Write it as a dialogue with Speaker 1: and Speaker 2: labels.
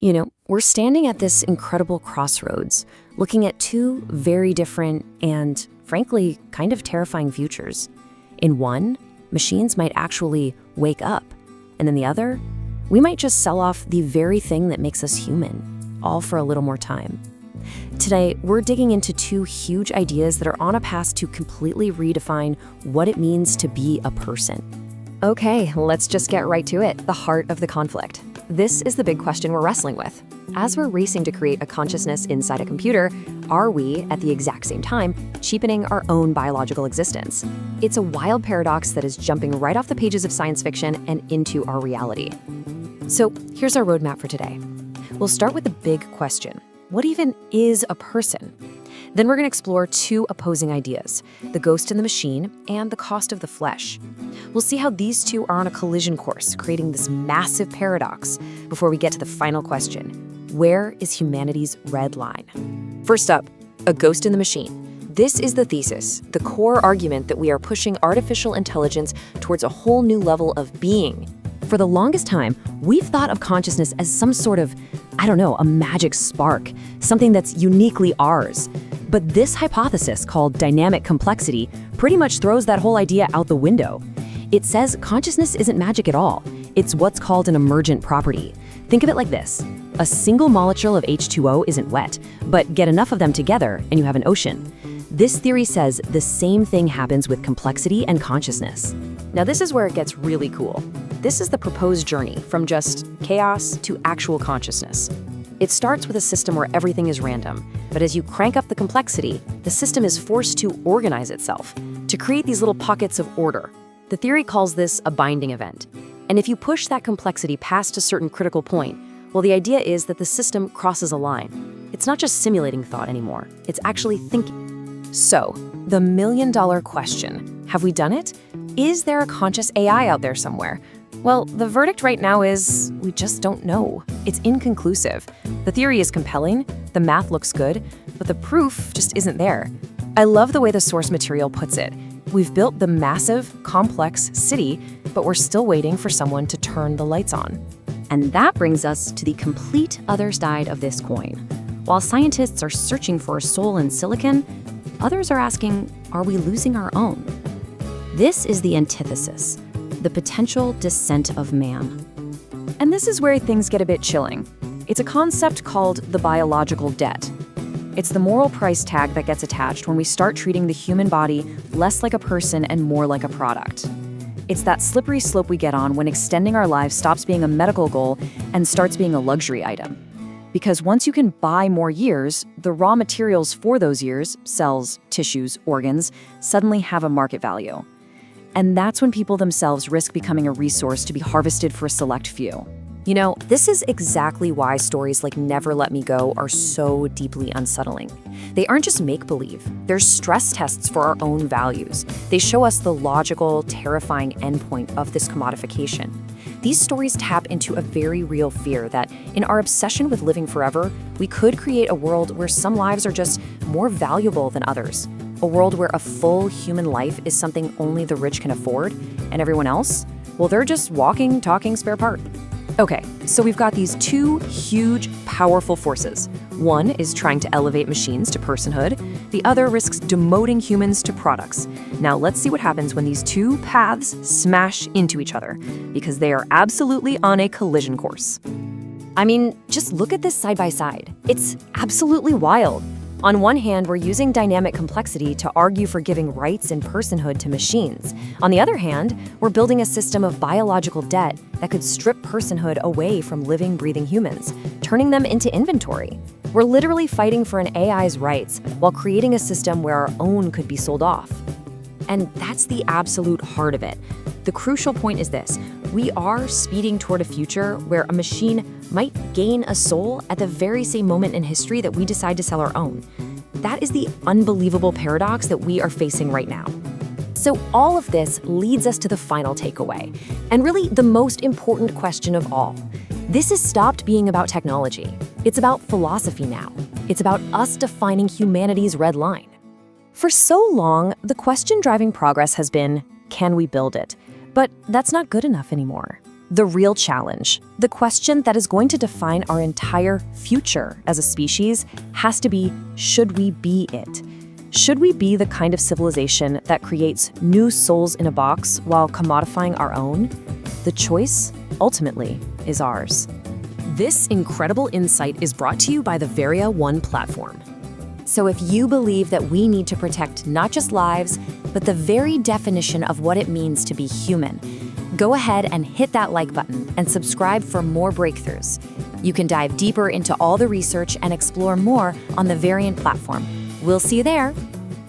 Speaker 1: We're standing at this incredible crossroads, looking at two very different and, frankly, kind of terrifying futures. In one, machines might actually wake up, and in the other, we might just sell off the very thing that makes us human, all for a little more time. Today, we're digging into two huge ideas that are on a path to completely redefine what it means to be a person.
Speaker 2: Okay, let's just get right to it, the heart of the conflict. This is the big question we're wrestling with. As we're racing to create a consciousness inside a computer, are we, at the exact same time, cheapening our own biological existence? It's a wild paradox that is jumping right off the pages of science fiction and into our reality. So here's our roadmap for today. We'll start with the big question. What even is a person? Then we're going to explore two opposing ideas, the ghost in the machine and the cost of the flesh. We'll see how these two are on a collision course, creating this massive paradox before we get to the final question. Where is humanity's red line? First up, a ghost in the machine. This is the thesis, the core argument that we are pushing artificial intelligence towards a whole new level of being. For the longest time, we've thought of consciousness as some sort of, a magic spark, something that's uniquely ours. But this hypothesis, called dynamic complexity, pretty much throws that whole idea out the window. It says consciousness isn't magic at all. It's what's called an emergent property. Think of it like this. A single molecule of H2O isn't wet, but get enough of them together and you have an ocean. This theory says the same thing happens with complexity and consciousness. Now this is where it gets really cool. This is the proposed journey from just chaos to actual consciousness. It starts with a system where everything is random, but as you crank up the complexity, the system is forced to organize itself, to create these little pockets of order. The theory calls this a binding event. And if you push that complexity past a certain critical point, well, the idea is that the system crosses a line. It's not just simulating thought anymore, it's actually thinking. So, the million-dollar question, have we done it? Is there a conscious AI out there somewhere? Well, the verdict right now is we just don't know. It's inconclusive. The theory is compelling, the math looks good, but the proof just isn't there. I love the way the source material puts it. We've built the massive, complex city, but we're still waiting for someone to turn the lights on. And that brings us to the complete other side of this coin. While scientists are searching for a soul in silicon, others are asking, are we losing our own? This is the antithesis, the potential descent of man. And this is where things get a bit chilling. It's a concept called the biological debt. It's the moral price tag that gets attached when we start treating the human body less like a person and more like a product. It's that slippery slope we get on when extending our lives stops being a medical goal and starts being a luxury item. Because once you can buy more years, the raw materials for those years, cells, tissues, organs, suddenly have a market value. And that's when people themselves risk becoming a resource to be harvested for a select few. This is exactly why stories like Never Let Me Go are so deeply unsettling. They aren't just make-believe. They're stress tests for our own values. They show us the logical, terrifying endpoint of this commodification. These stories tap into a very real fear that, in our obsession with living forever, we could create a world where some lives are just more valuable than others. A world where a full human life is something only the rich can afford, and everyone else, well, they're just walking, talking spare part. Okay, so we've got these two huge, powerful forces. One is trying to elevate machines to personhood. The other risks demoting humans to products. Now let's see what happens when these two paths smash into each other, because they are absolutely on a collision course. Just look at this side by side. It's absolutely wild. On one hand, we're using dynamic complexity to argue for giving rights and personhood to machines. On the other hand, we're building a system of biological debt that could strip personhood away from living, breathing humans, turning them into inventory. We're literally fighting for an AI's rights while creating a system where our own could be sold off. And that's the absolute heart of it. The crucial point is this. We are speeding toward a future where a machine might gain a soul at the very same moment in history that we decide to sell our own. That is the unbelievable paradox that we are facing right now. So all of this leads us to the final takeaway, and really the most important question of all. This has stopped being about technology. It's about philosophy now. It's about us defining humanity's red line. For so long, the question driving progress has been, can we build it? But that's not good enough anymore.
Speaker 1: The real challenge, the question that is going to define our entire future as a species, has to be, should we be it? Should we be the kind of civilization that creates new souls in a box while commodifying our own? The choice, ultimately, is ours. This incredible insight is brought to you by the Varia1 platform. So if you believe that we need to protect not just lives, but the very definition of what it means to be human, go ahead and hit that like button and subscribe for more breakthroughs. You can dive deeper into all the research and explore more on the Variant platform. We'll see you there.